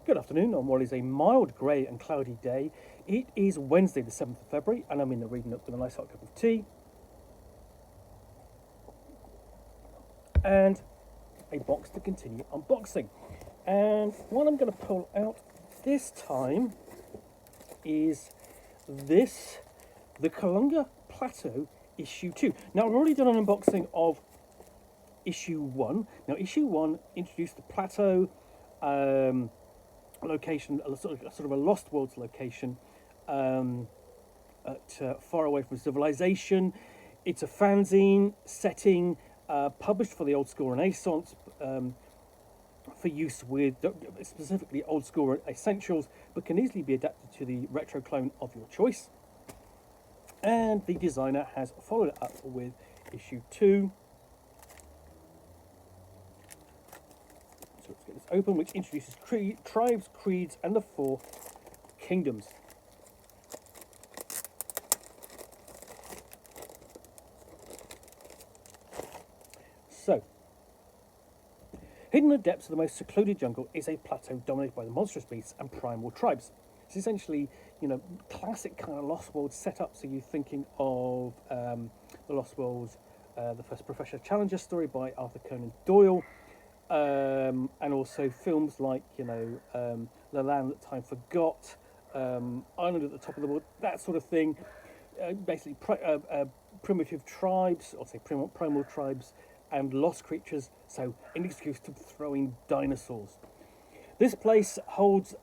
Good afternoon on what is a mild grey and cloudy day. It is Wednesday, the 7th of February, and I'm in the reading nook with a nice hot cup of tea and a box to continue unboxing. And what I'm going to pull out this time is this, the Kalunga Plateau Issue 2. Now, I've already done an unboxing of Issue 1. Now, Issue 1 introduced the plateau location, a sort of a Lost Worlds location far away from civilization. It's a fanzine setting published for the old school Renaissance for use with specifically old school essentials, but can easily be adapted to the retro clone of your choice. And the designer has followed it up with Issue 2. So let's get this open, which introduces tribes, creeds, and the 4 kingdoms. So, hidden in the depths of the most secluded jungle is a plateau dominated by the monstrous beasts and primal tribes. It's essentially, classic kind of Lost Worlds setup. So you're thinking of the Lost Worlds, the first Professor Challenger story by Arthur Conan Doyle, and also films like, The Land That Time Forgot, Island at the Top of the World, that sort of thing. Basically, primitive tribes, or say primal tribes, and lost creatures, so an excuse to throw in dinosaurs. This place holds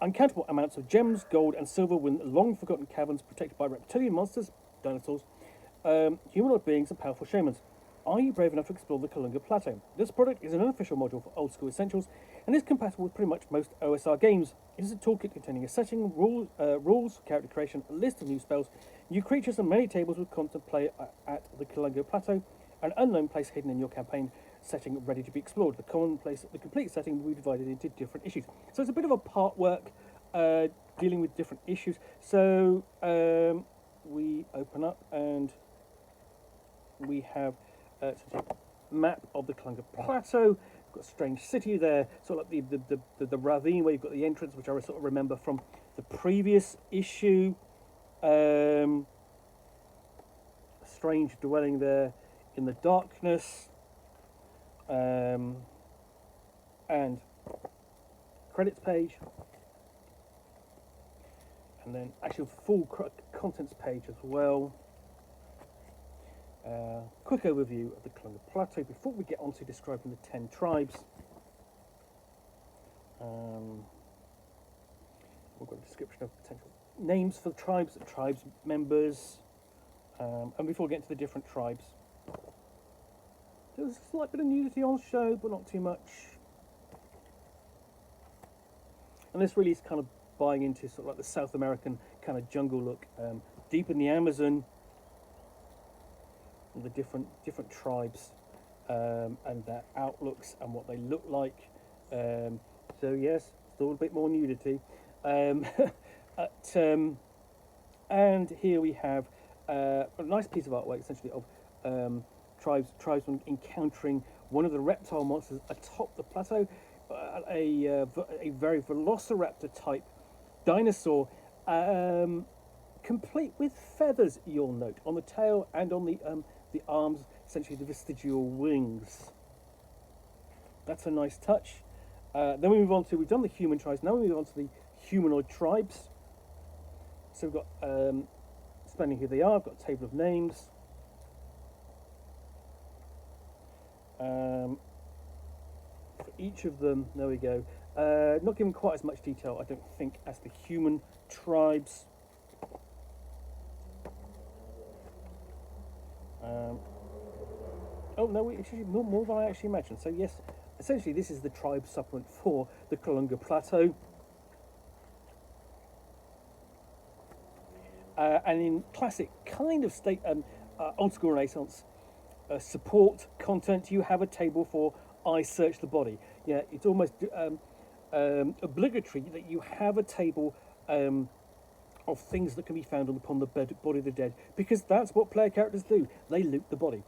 uncountable amounts of gems, gold, and silver within long-forgotten caverns protected by reptilian monsters, dinosaurs, humanoid beings, and powerful shamans. Are you brave enough to explore the Kalunga Plateau? This product is an unofficial module for old school essentials and is compatible with pretty much most OSR games. It is a toolkit containing a setting, rules, character creation, a list of new spells, new creatures, and many tables with content play at the Kalunga Plateau, an unknown place hidden in your campaign setting ready to be explored. The complete setting will be divided into different issues. So it's a bit of a part work dealing with different issues. So we open up and we have a map of the Kalunga Plateau. We've got a strange city there, sort of like the ravine where you've got the entrance, which I sort of remember from the previous issue. A strange dwelling there in the darkness, and credits page, and then actual full contents page as well. Quick overview of the Kalunga Plateau before we get on to describing the 10 tribes. We've got a description of potential names for the tribes members, and before we get into the different tribes, there's a slight bit of nudity on show, but not too much. And this really is kind of buying into sort of like the South American kind of jungle look, deep in the Amazon, and the different tribes, and their outlooks and what they look like. So yes, still a bit more nudity. And here we have a nice piece of artwork, essentially of tribesmen encountering one of the reptile monsters atop the plateau, a very velociraptor type dinosaur, complete with feathers, you'll note, on the tail and on the arms, essentially the vestigial wings. That's a nice touch. Then we move on to, we've done the human tribes, now we move on to the humanoid tribes. So we've got, explaining who they are, I've got a table of names. For each of them, there we go. Not given quite as much detail, I don't think, as the human tribes. Oh no, it's actually more than I actually imagined. So yes, essentially this is the tribe supplement for the Kalunga Plateau. And in classic kind of old school Renaissance support content, you have a table for I Search the Body. Yeah, it's almost obligatory that you have a table of things that can be found upon the body of the dead, because that's what player characters do. They loot the body.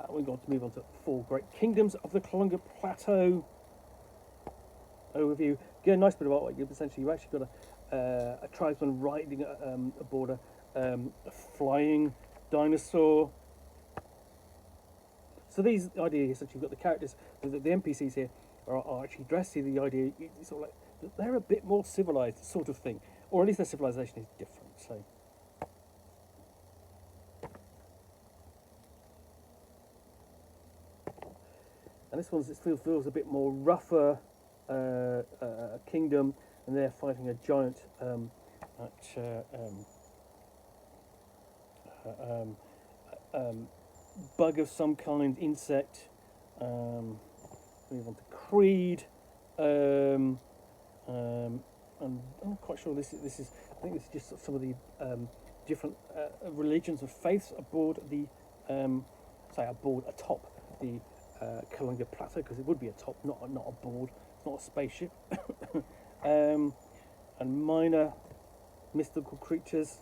We're going to move on to 4 great kingdoms of the Kalunga Plateau overview. get a nice bit of artwork. You've actually got a tribesman riding aboard a flying dinosaur. So these ideas, essentially, you've got the characters, the NPCs here are actually dressed in the idea, it's sort of like they're a bit more civilized, sort of thing, or at least their civilization is different. So. And this one feels a bit more rougher kingdom, and they're fighting a giant bug of some kind, insect. Move on to Creed, and I'm not quite sure this is. I think this is just some of the different religions and faiths aboard the atop the Kalunga Plateau, because it would be atop, not a board. It's not a spaceship. And minor mystical creatures.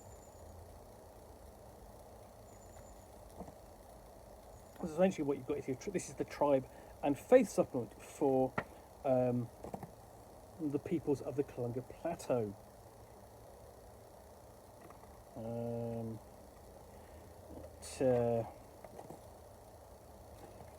So essentially, what you've got is this is the tribe and faith supplement for the peoples of the Kalunga Plateau.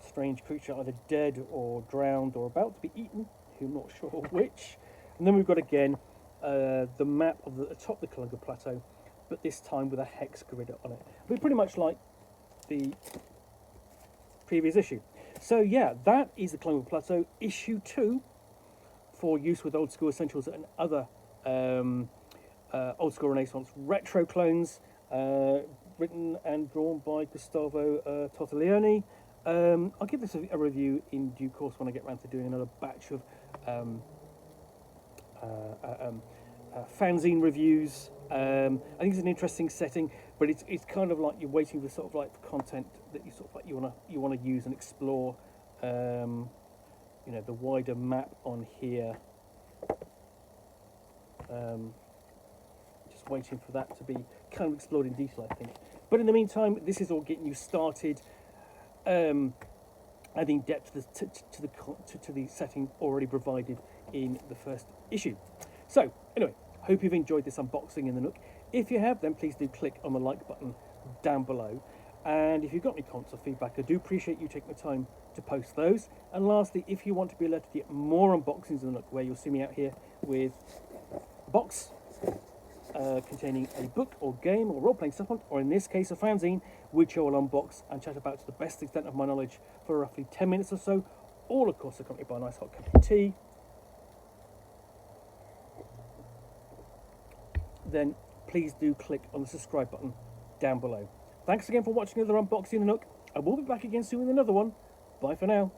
Strange creature, either dead or drowned or about to be eaten. I'm not sure which. And then we've got again the map of the atop the Kalunga Plateau, but this time with a hex grid on it. But pretty much like the previous issue. So yeah, that is the Kalunga Plateau issue 2 for use with old school essentials and other old school Renaissance retro clones, written and drawn by Gustavo Tertoleone. I'll give this a review in due course when I get around to doing another batch of fanzine reviews. I think it's an interesting setting, but it's kind of like you're waiting for sort of like content that you sort of like you wanna use and explore. You know, the wider map on here. Just waiting for that to be kind of explored in detail, I think. But in the meantime, this is all getting you started. Adding depth to the setting already provided in the first issue. So anyway, hope you've enjoyed this unboxing in the Nook. If you have, then please do click on the like button down below. And if you've got any comments or feedback, I do appreciate you taking the time to post those. And lastly, if you want to be alerted to get more unboxings in the Nook, where you'll see me out here with a box containing a book or game or role-playing supplement, or in this case a fanzine, which I will unbox and chat about to the best extent of my knowledge for roughly 10 minutes or so, all of course accompanied by a nice hot cup of tea, then please do click on the subscribe button down below. Thanks again for watching another unboxing in the Nook. I will be back again soon with another one. Bye for now.